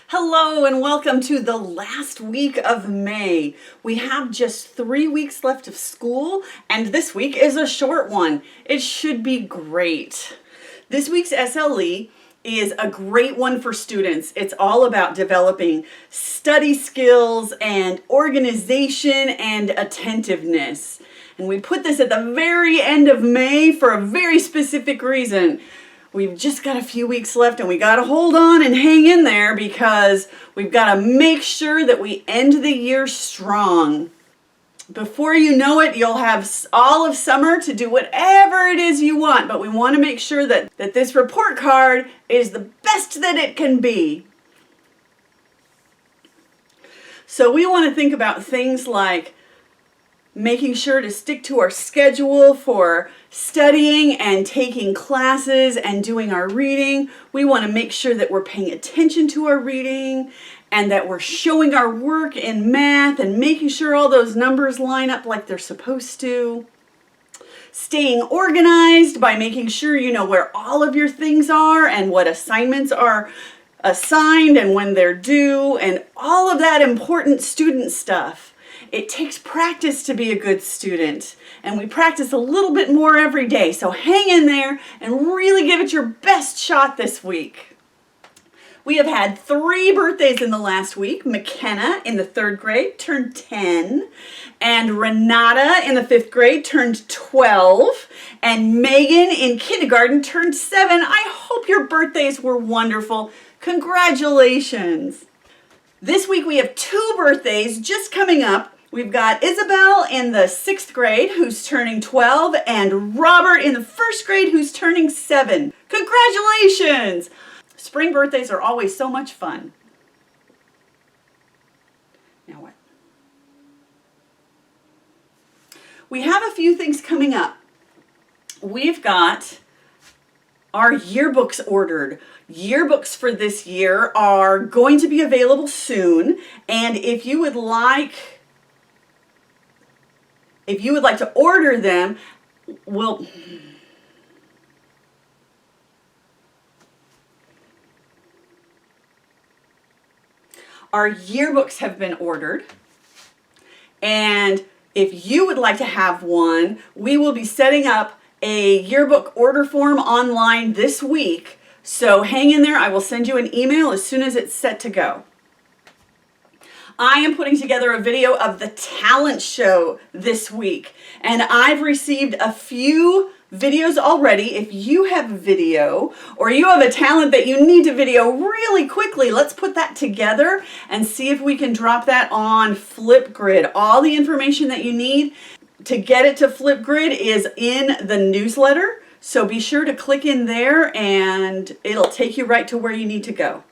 Hello and welcome to the last week of May. We have just 3 weeks left of school and this week is a short one. It should be great. This week's SLE is a great one for students. It's all about developing study skills and organization and attentiveness. And we put this at the very end of May for a very specific reason. We've just got a few weeks left and we got to hold on and hang in there because we've got to make sure that we end the year strong. Before you know it, you'll have all of summer to do whatever it is you want, but we want to make sure that this report card is the best that it can be. So we want to think about things like making sure to stick to our schedule for studying and taking classes and doing our reading. We want to make sure that we're paying attention to our reading and that we're showing our work in math and making sure all those numbers line up like they're supposed to. Staying organized by making sure you know where all of your things are and what assignments are assigned and when they're due and all of that important student stuff. It takes practice to be a good student, and we practice a little bit more every day, so hang in there and really give it your best shot this week. We have had 3 birthdays in the last week. McKenna in the 3rd grade turned 10, and Renata in the 5th grade turned 12, and Megan in kindergarten turned 7. I hope your birthdays were wonderful. Congratulations. This week we have 2 birthdays just coming up. We've got Isabel in the 6th grade who's turning 12 and Robert in the 1st grade who's turning 7. Congratulations! Spring birthdays are always so much fun. Now what? We have a few things coming up. We've got our yearbooks ordered. Yearbooks for this year are going to be available soon, and if you would like to order them, our yearbooks have been ordered, and if you would like to have one, we will be setting up a yearbook order form online this week. So hang in there. I will send you an email as soon as it's set to go. I am putting together a video of the talent show this week, and I've received a few videos already. If you have a video or you have a talent that you need to video really quickly, let's put that together and see if we can drop that on Flipgrid. All the information that you need to get it to Flipgrid is in the newsletter, so be sure to click in there and it'll take you right to where you need to go.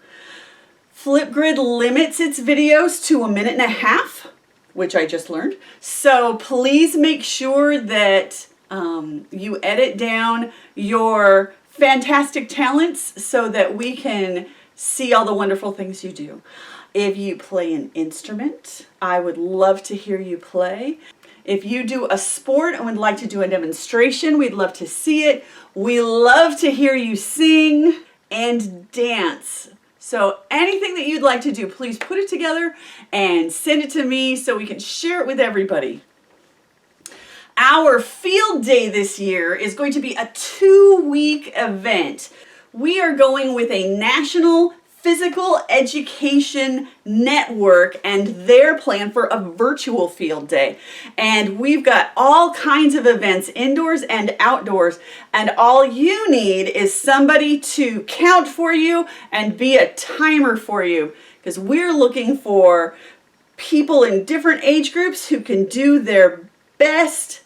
Flipgrid limits its videos to 1.5 minutes, which I just learned. So please make sure that you edit down your fantastic talents so that we can see all the wonderful things you do. If you play an instrument, I would love to hear you play. If you do a sport and would like to do a demonstration, we'd love to see it. We love to hear you sing and dance. So anything that you'd like to do, please put it together and send it to me so we can share it with everybody. Our field day this year is going to be a 2-week event. We are going with a National Physical Education Network and their plan for a virtual field day. And we've got all kinds of events, indoors and outdoors, and all you need is somebody to count for you and be a timer for you, because we're looking for people in different age groups who can do their best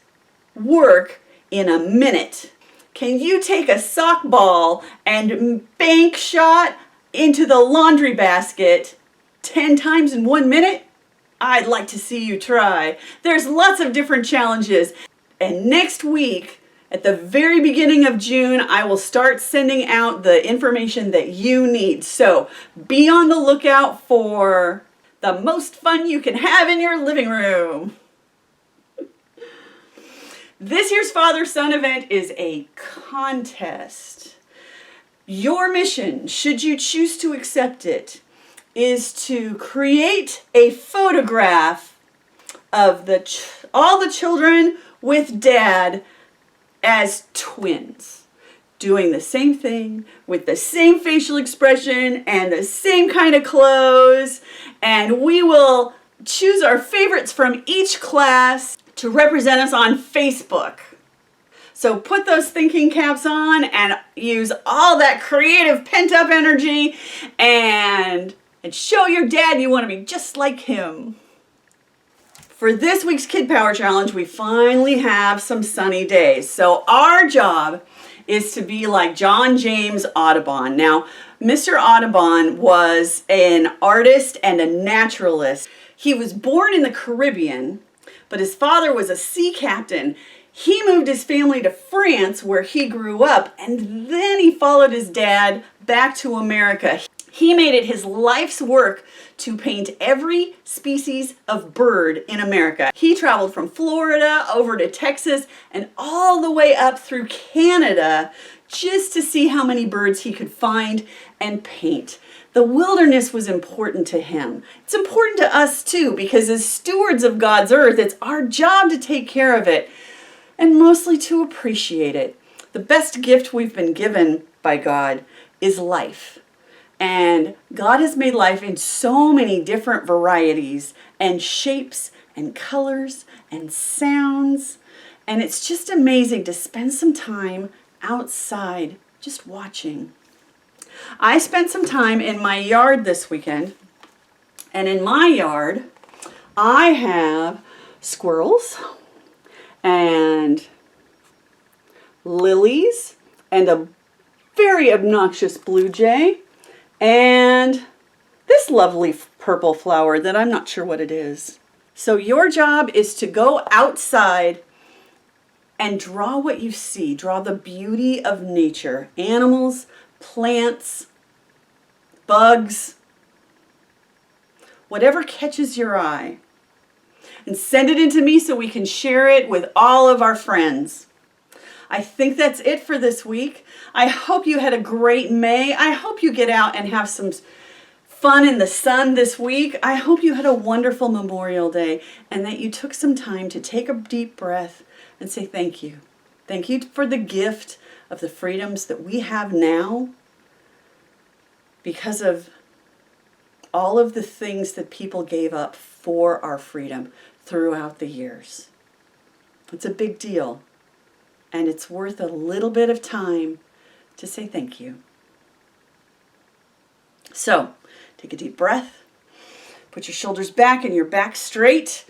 work in a minute. Can you take a sock ball and bank shot into the laundry basket 10 times in 1 minute? I'd like to see you try. There's lots of different challenges. And next week, at the very beginning of June, I will start sending out the information that you need. So be on the lookout for the most fun you can have in your living room. This year's Father-Son event is a contest. Your mission, should you choose to accept it, is to create a photograph of all the children with Dad as twins, doing the same thing with the same facial expression and the same kind of clothes. And we will choose our favorites from each class to represent us on Facebook. So put those thinking caps on and use all that creative pent-up energy and show your dad you want to be just like him. For this week's Kid Power Challenge, we finally have some sunny days. So our job is to be like John James Audubon. Now, Mr. Audubon was an artist and a naturalist. He was born in the Caribbean, but his father was a sea captain. He moved his family to France where he grew up, and then he followed his dad back to America. He made it his life's work to paint every species of bird in America. He traveled from Florida over to Texas and all the way up through Canada just to see how many birds he could find and paint. The wilderness was important to him. It's important to us too, because as stewards of God's earth, it's our job to take care of it and mostly to appreciate it. The best gift we've been given by God is life. And God has made life in so many different varieties and shapes and colors and sounds. And it's just amazing to spend some time outside just watching. I spent some time in my yard this weekend. And in my yard, I have squirrels and lilies and a very obnoxious blue jay. And this lovely purple flower that I'm not sure what it is. So your job is to go outside and draw what you see. Draw the beauty of nature. Animals, plants, bugs, whatever catches your eye. And send it in to me so we can share it with all of our friends. I think that's it for this week. I hope you had a great May. I hope you get out and have some fun in the sun this week. I hope you had a wonderful Memorial Day and that you took some time to take a deep breath and say thank you. Thank you for the gift of the freedoms that we have now because of all of the things that people gave up for our freedom throughout the years. It's a big deal. And it's worth a little bit of time to say thank you. So, take a deep breath. Put your shoulders back and your back straight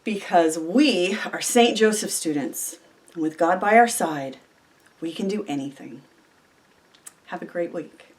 because we are St. Joseph students. And with God by our side, we can do anything. Have a great week.